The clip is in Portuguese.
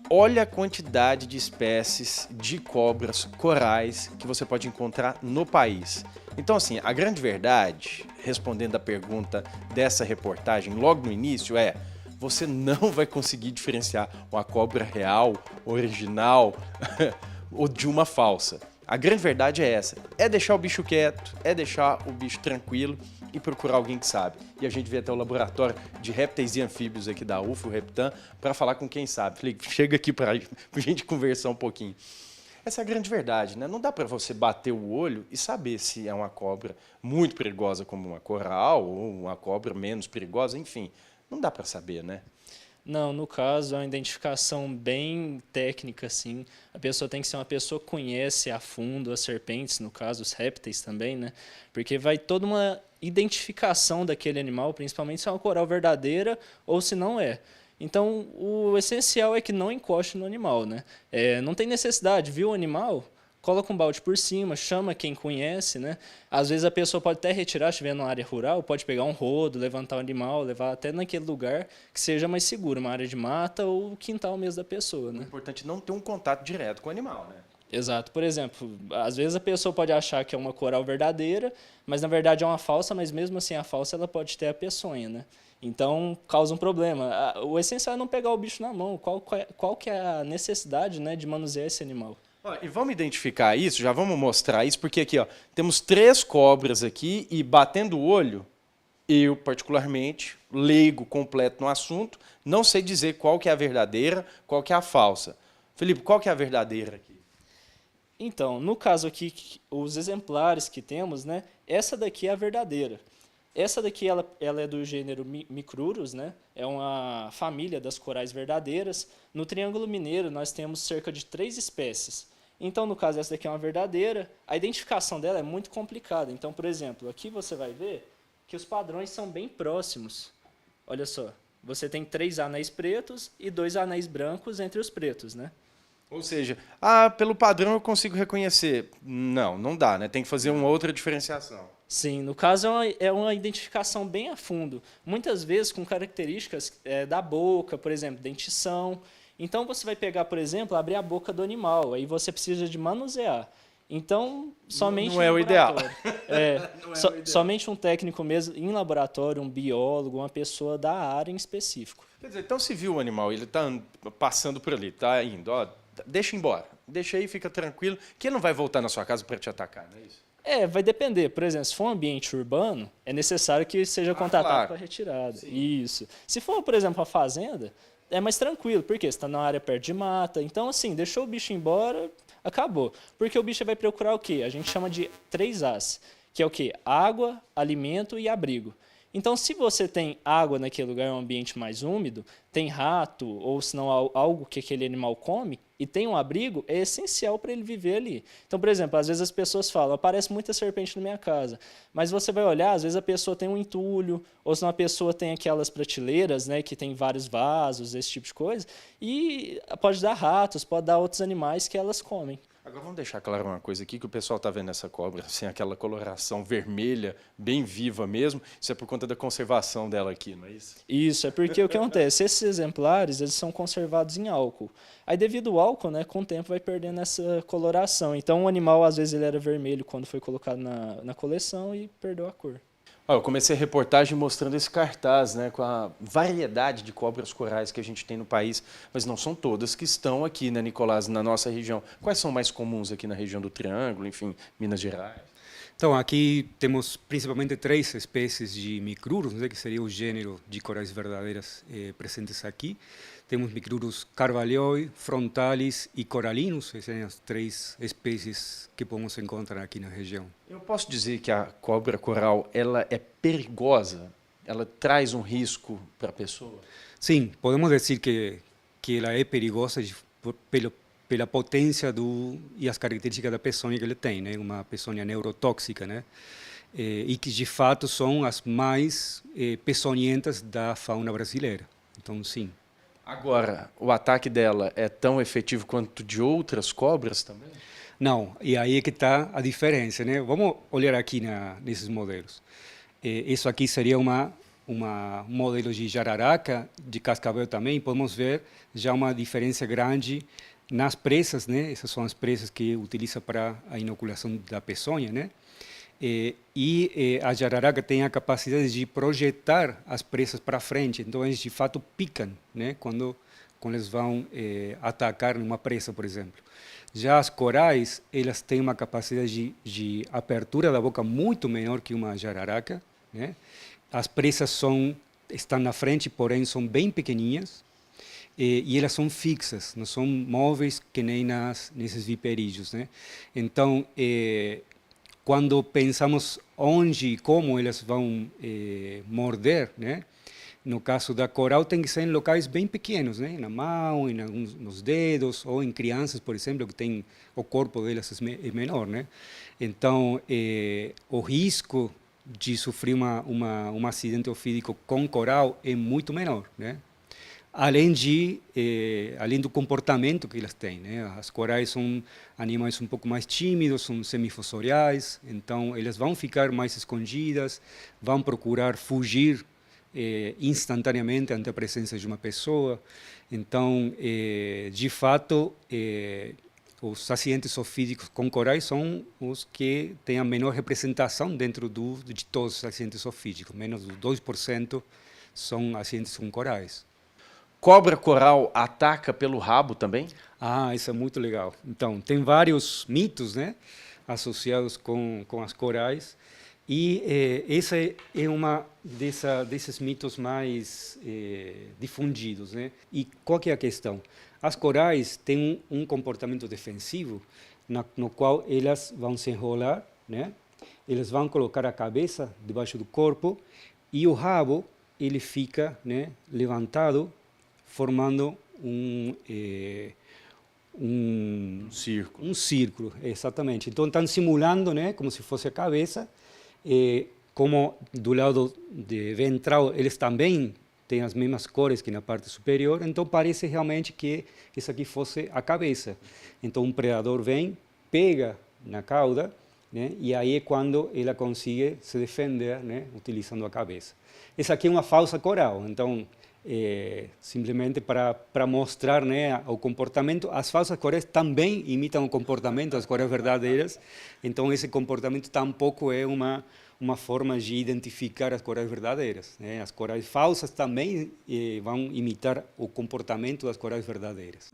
Olha a quantidade de espécies de cobras corais que você pode encontrar no país. Então, assim, a grande verdade, respondendo a pergunta dessa reportagem logo no início, é: você não vai conseguir diferenciar uma cobra real, original ou de uma falsa. A grande verdade é essa: é deixar o bicho quieto, é deixar o bicho tranquilo e procurar alguém que sabe. E a gente veio até o laboratório de répteis e anfíbios aqui da UFO, o Reptan, para falar com quem sabe. Falei, chega aqui para a gente conversar um pouquinho. Essa é a grande verdade, né? Não dá para você bater o olho e saber se é uma cobra muito perigosa como uma coral ou uma cobra menos perigosa, enfim. Não dá para saber, né? Não, no caso, é uma identificação bem técnica, assim. A pessoa tem que ser uma pessoa que conhece a fundo as serpentes, no caso, os répteis também, né? Porque vai toda uma identificação daquele animal, principalmente se é uma coral verdadeira ou se não é. Então, o essencial é que não encoste no animal, né? Não tem necessidade, viu o animal? Coloca um balde por cima, chama quem conhece, né? Às vezes a pessoa pode até retirar, se estiver numa área rural, pode pegar um rodo, levantar o animal, levar até naquele lugar que seja mais seguro, uma área de mata ou o quintal mesmo da pessoa, O né? importante é não ter um contato direto com o animal, né? Exato. Por exemplo, às vezes a pessoa pode achar que é uma coral verdadeira, mas na verdade é uma falsa, mas mesmo assim a falsa ela pode ter a peçonha, né? Então causa um problema. O essencial é não pegar o bicho na mão. Qual que é a necessidade, né, de manusear esse animal? Ó, e vamos identificar isso, já vamos mostrar isso, porque aqui ó, temos 3 cobras aqui e batendo o olho, eu particularmente, leigo completo no assunto, não sei dizer qual que é a verdadeira, qual que é a falsa. Felipe, qual que é a verdadeira aqui? Então, no caso aqui, os exemplares que temos, né? Essa daqui é a verdadeira. Essa daqui ela é do gênero Micrurus, né? É uma família das corais verdadeiras. No Triângulo Mineiro nós temos cerca de 3 espécies. Então, no caso, essa daqui é uma verdadeira. A identificação dela é muito complicada. Então, por exemplo, aqui você vai ver que os padrões são bem próximos. Olha só, você tem 3 anéis pretos e 2 anéis brancos entre os pretos, né? Ou seja, pelo padrão eu consigo reconhecer. Não, não dá, né? Tem que fazer uma outra diferenciação. Sim, no caso é uma identificação bem a fundo, muitas vezes com características da boca, por exemplo, dentição. Então você vai pegar, por exemplo, abrir a boca do animal, aí você precisa de manusear. Então, somente Não em é o ideal. laboratório. Não é o ideal. Somente um técnico mesmo em laboratório, um biólogo, uma pessoa da área em específico. Quer dizer, então se viu o animal, ele está passando por ali, está indo, ó, deixa embora. Deixa aí, fica tranquilo, que ele não vai voltar na sua casa para te atacar, não é isso? Vai depender. Por exemplo, se for um ambiente urbano, é necessário que seja contatado Claro. para retirada. Sim. Isso. Se for, por exemplo, uma fazenda, é mais tranquilo, porque você está na área perto de mata. Então, assim, deixou o bicho embora, acabou. Porque o bicho vai procurar o quê? A gente chama de 3 As, que é o quê? Água, alimento e abrigo. Então, se você tem água naquele lugar, é um ambiente mais úmido, tem rato ou se não algo que aquele animal come e tem um abrigo, é essencial para ele viver ali. Então, por exemplo, às vezes as pessoas falam, aparece muita serpente na minha casa, mas você vai olhar, às vezes a pessoa tem um entulho, ou se não a pessoa tem aquelas prateleiras, né, que tem vários vasos, esse tipo de coisa, e pode dar ratos, pode dar outros animais que elas comem. Agora vamos deixar claro uma coisa aqui, que o pessoal está vendo essa cobra sem aquela coloração vermelha, bem viva mesmo. Isso é por conta da conservação dela aqui, não é isso? Isso, é porque o que acontece? Esses exemplares, eles são conservados em álcool. Aí, devido ao álcool, né, com o tempo vai perdendo essa coloração. Então, o animal, às vezes, ele era vermelho quando foi colocado na coleção e perdeu a cor. Ó, eu comecei a reportagem mostrando esse cartaz, né, com a variedade de cobras corais que a gente tem no país, mas não são todas que estão aqui, né, Nicolás, na nossa região. Quais são mais comuns aqui na região do Triângulo, enfim, Minas Gerais? Então, aqui temos principalmente 3 espécies de micrurus, né, que seria o gênero de corais verdadeiras presentes aqui. Temos micrurus carvalhoi, frontalis e coralinos, essas são as 3 espécies que podemos encontrar aqui na região. Eu posso dizer que a cobra coral, ela é perigosa? Ela traz um risco para a pessoa? Sim, podemos dizer que ela é perigosa pela potência e as características da peçonha que ele tem, né? Uma peçonha neurotóxica, né? E que de fato são as mais peçonhentas da fauna brasileira. Então, sim. Agora, o ataque dela é tão efetivo quanto de outras cobras também? Não, e aí é que está a diferença, né? Vamos olhar aqui nesses modelos. Isso aqui seria uma um modelo de jararaca, de cascavel também, podemos ver já uma diferença grande nas presas, né? Essas são as presas que utiliza para a inoculação da peçonha, né? A jararaca tem a capacidade de projetar as presas para frente, então eles de fato picam, né? Quando eles vão atacar uma presa, por exemplo. Já as corais, elas têm uma capacidade de abertura da boca muito menor que uma jararaca, né? As presas estão na frente, porém são bem pequeninhas, e elas são fixas, não são móveis que nem nesses viperídeos, né? Então, quando pensamos onde e como elas vão morder, né? No caso da coral, tem que ser em locais bem pequenos, né? Na mão, nos dedos, ou em crianças, por exemplo, que o corpo delas é menor, né? Então, o risco de sofrer um acidente ofídico com coral é muito menor, né? Além do comportamento que elas têm, né? As corais são animais um pouco mais tímidos, são semifossoriais, então elas vão ficar mais escondidas, vão procurar fugir instantaneamente ante a presença de uma pessoa. Então, de fato, os acidentes ofídicos com corais são os que têm a menor representação dentro de todos os acidentes ofídicos. Menos de 2% são acidentes com corais. Cobra coral ataca pelo rabo também? Ah, isso é muito legal. Então, tem vários mitos, né, associados com as corais. E essa é uma desses mitos mais difundidos, né? E qual que é a questão? As corais têm um comportamento defensivo no qual elas vão se enrolar, né? Eles vão colocar a cabeça debaixo do corpo e o rabo ele fica, né, levantado, formando um círculo, exatamente. Então estão simulando, né, como se fosse a cabeça. Como do lado de ventral eles também têm as mesmas cores que na parte superior, então parece realmente que isso aqui fosse a cabeça. Então um predador vem, pega na cauda, né, e aí é quando ela consegue se defender, né, utilizando a cabeça. Essa aqui é uma falsa coral, então simplesmente para mostrar, né, o comportamento. As falsas corais também imitam o comportamento das corais verdadeiras, então esse comportamento tampouco é uma forma de identificar as corais verdadeiras, né? As corais falsas também vão imitar o comportamento das corais verdadeiras.